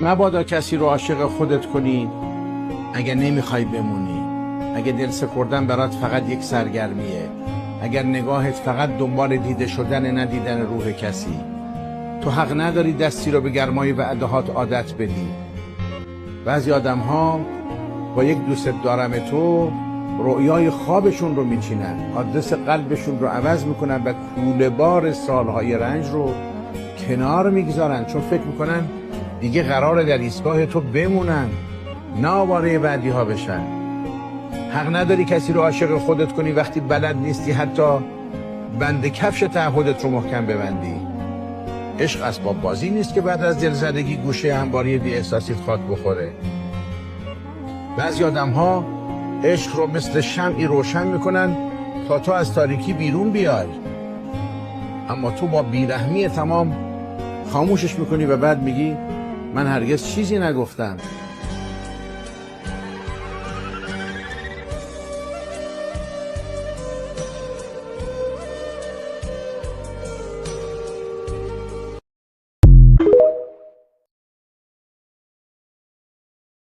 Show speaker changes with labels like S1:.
S1: مبادا کسی رو عاشق خودت کنی اگر نمیخوای بمونی، اگر دل سپردن برات فقط یک سرگرمیه، اگر نگاهت فقط دنبال دیده شدن ندیدن روح کسی. تو حق نداری دستی رو به گرمای وعدهات عادت بدی. بعضی آدم ها با یک دوست دارم تو رؤیای خوابشون رو میچینن، آدرس قلبشون رو عوض میکنن و کوله بار سالهای رنج رو کنار میگذارن، چون فکر میکنن دیگه قراره در ایستگاه تو بمونن، نه آواره بعدی ها بشن. حق نداری کسی رو عاشق خودت کنی وقتی بلد نیستی حتی بند کفش تعهدت رو محکم ببندی. عشق اسباب بازی نیست که بعد از دلزدگی گوشه انباری بی احساسیت خاک بخوره. بعضی آدم ها عشق رو مثل شمعی روشن میکنن تا تو از تاریکی بیرون بیای، اما تو با بیرحمی تمام خاموشش میکنی و بعد میگی من هرگز چیزی نگفتم.